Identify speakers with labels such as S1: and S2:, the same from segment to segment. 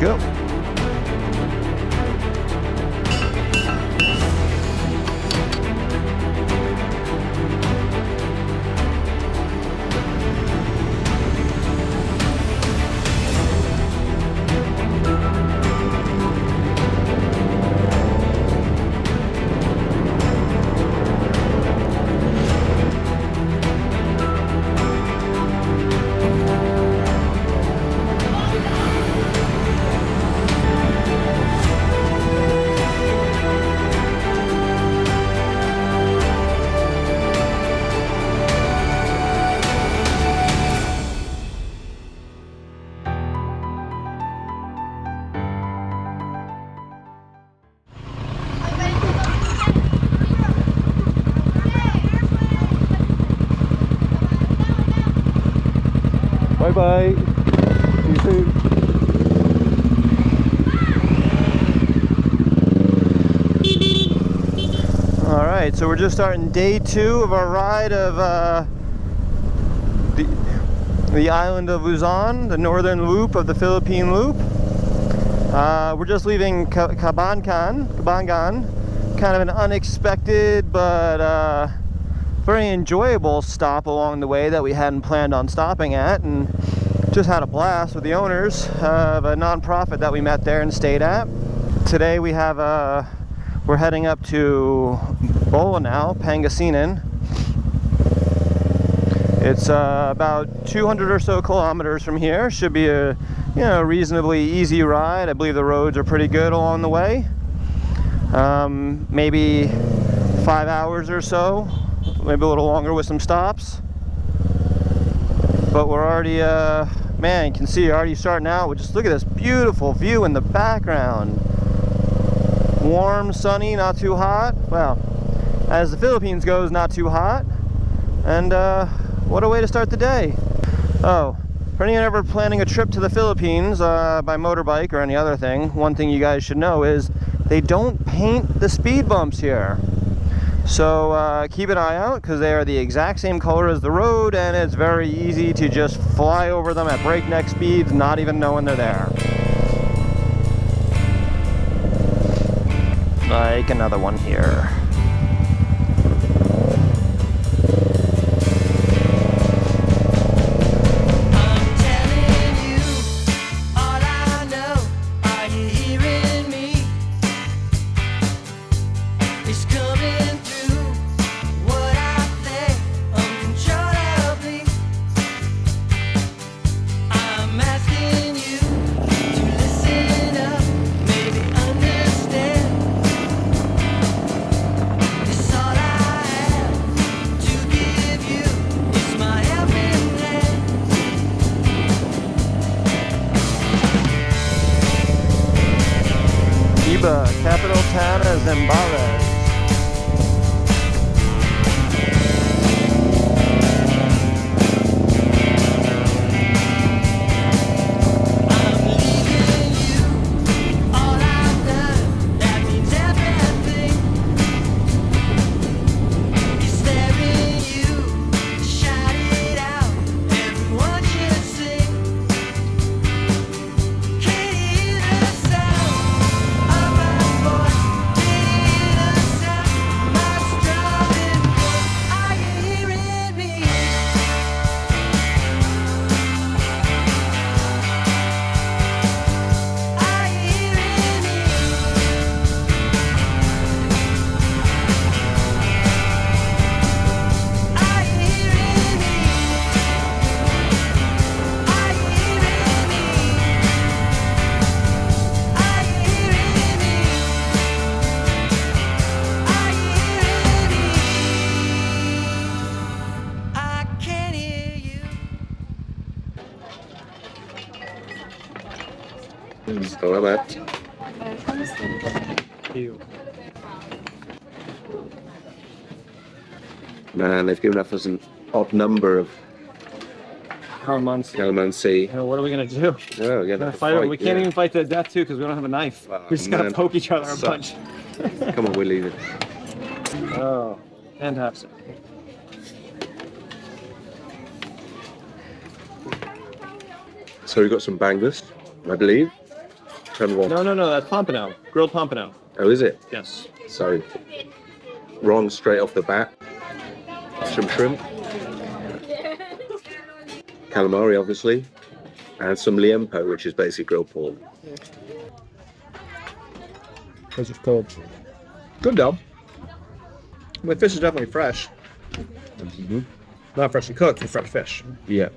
S1: go. Bye-bye. See you soon. Alright, so we're just starting day 2 of our ride of the island of Luzon, the northern loop of the Philippine loop. We're just leaving Cabangan, kind of an unexpected but very enjoyable stop along the way that we hadn't planned on stopping at, and just had a blast with the owners of a non-profit that we met there and stayed at. Today we have we're heading up to now, Pangasinan. It's about 200 or so kilometers from here. Should be a reasonably easy ride. I believe the roads are pretty good along the way. Maybe 5 hours or so, maybe a little longer with some stops. But we're already, man, you can see already starting out with just look at this beautiful view in the background. Warm, sunny, not too hot. Well, as the Philippines goes, not too hot. And what a way to start the day. Oh, for anyone ever planning a trip to the Philippines by motorbike or any other thing, one thing you guys should know is they don't paint the speed bumps here. So keep an eye out, because they are the exact same color as the road, and it's very easy to just fly over them at breakneck speeds, not even knowing they're there. Like another one here. Capital town of Zambales.
S2: Salamat. Man, they've given us an odd number of calamansi.
S3: What are we gonna do?
S2: Oh, yeah,
S3: Fight. We can't even fight to the death too, because we don't have a knife.
S2: Oh,
S3: we just gotta poke each other a bunch.
S2: Come on, we'll leave it.
S3: Oh, fantastic.
S2: So we've got some bangers, I believe. Turn one.
S3: No, that's pompano. Grilled pompano.
S2: Oh, is it?
S3: Yes.
S2: Sorry. Wrong straight off the bat. Some shrimp. Calamari, obviously. And some liempo, which is basically grilled pork.
S3: Because it's cold. Good though. The fish is definitely fresh. Not freshly cooked, but fresh fish.
S2: Yeah.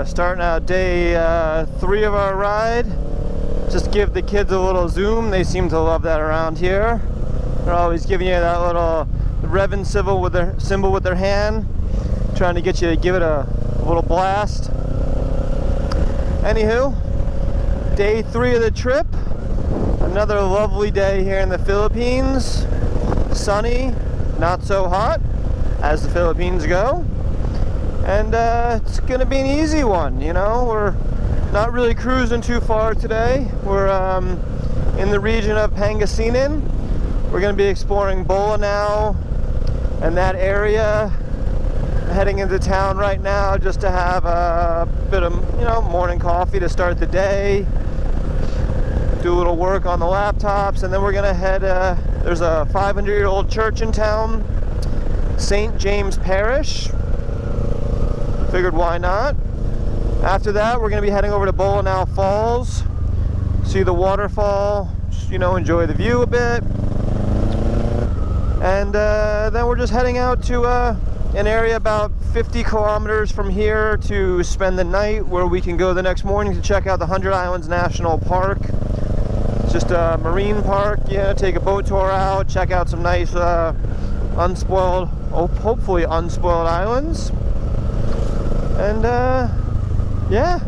S1: Starting out day 3 of our ride. Just give the kids a little zoom. They seem to love that around here. They're always giving you that little revving symbol with their hand, trying to get you to give it a little blast. Anywho, day 3 of the trip. Another lovely day here in the Philippines. Sunny, not so hot, as the Philippines go. And it's gonna be an easy one, you know. We're not really cruising too far today. We're in the region of Pangasinan. We're gonna be exploring Bolanao and that area. Heading into town right now just to have a bit of, you know, morning coffee to start the day. Do a little work on the laptops, and then we're gonna head, there's a 500-year-old church in town, St. James Parish. Figured why not. After that, we're going to be heading over to Bolanao Falls, see the waterfall, just, you know, enjoy the view a bit. And then we're just heading out to an area about 50 kilometers from here to spend the night, where we can go the next morning to check out the 100 Islands National Park. It's just a marine park, you know, take a boat tour out, check out some nice unspoiled, hopefully unspoiled islands. And yeah,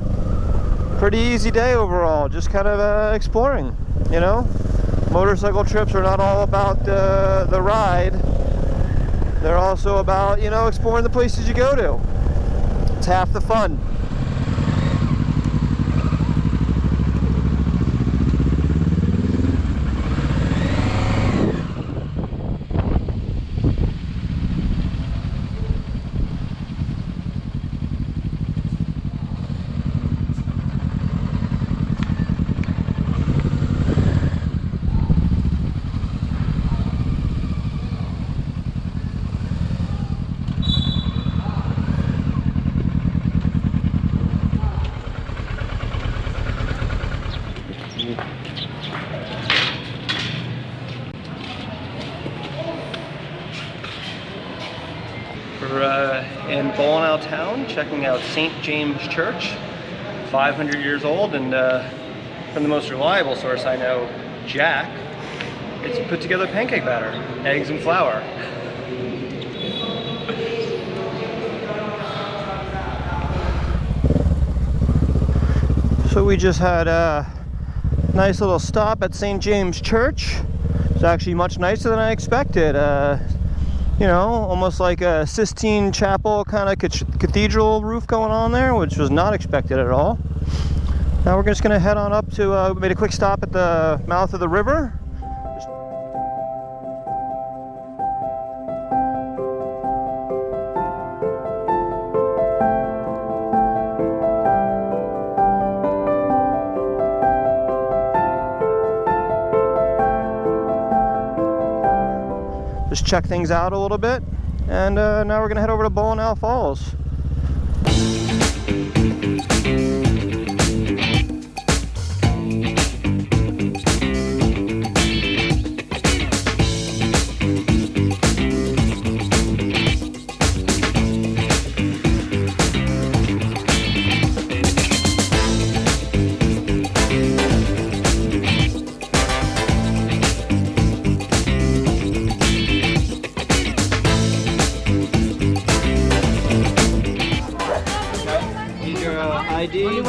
S1: pretty easy day overall, just kind of exploring, you know. Motorcycle trips are not all about the ride. They're also about, you know, exploring the places you go to. It's half the fun. We're in Bolanao town, checking out St. James Church, 500 years old, and from the most reliable source I know, Jack, it's put together pancake batter, eggs and flour. So we just had a nice little stop at St. James Church. It's actually much nicer than I expected. You know, almost like a Sistine Chapel kind of cathedral roof going on there, which was not expected at all. Now we're just gonna head on up to, we made a quick stop at the mouth of the river. Just check things out a little bit, and now we're gonna head over to Bolanao Falls. ID.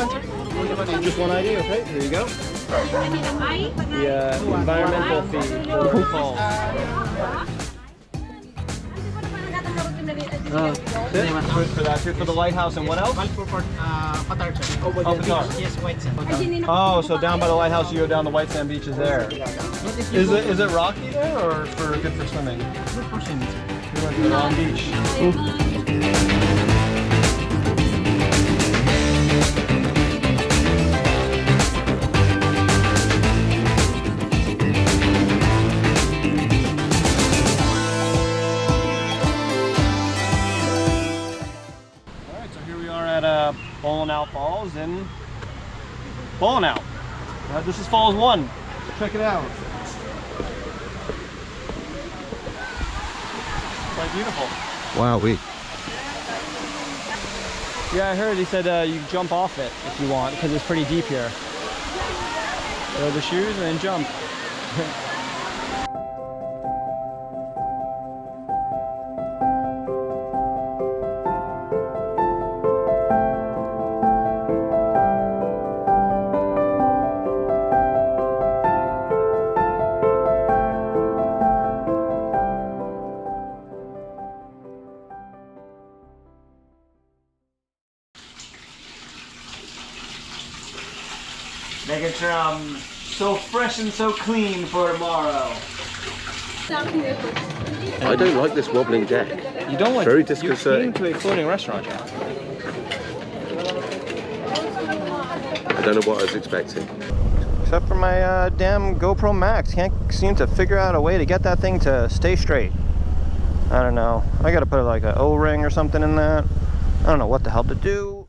S1: Just one ID, okay? Here you go. The environmental fee. Waterfalls. For that too, for the lighthouse and what else? Oh, so down by the lighthouse, you go down the white sand beaches there. Is it rocky there, or good for swimming? Good for swimming. We went to the wrong beach. Falls in Colonial. This is Falls 1. Check it out. Quite beautiful.
S2: Wow,
S1: Yeah, I heard he said you jump off it if you want, because it's pretty deep here. Throw the shoes and then jump. Making sure I'm so fresh and so clean for tomorrow.
S2: I don't like this wobbling deck.
S1: You don't like
S2: Very
S1: it?
S2: disconcerting.
S1: You came to a floating restaurant, Jack.
S2: I don't know what I was expecting.
S1: Except for my damn GoPro Max. Can't seem to figure out a way to get that thing to stay straight. I don't know. I gotta put like an O-ring or something in that. I don't know what the hell to do.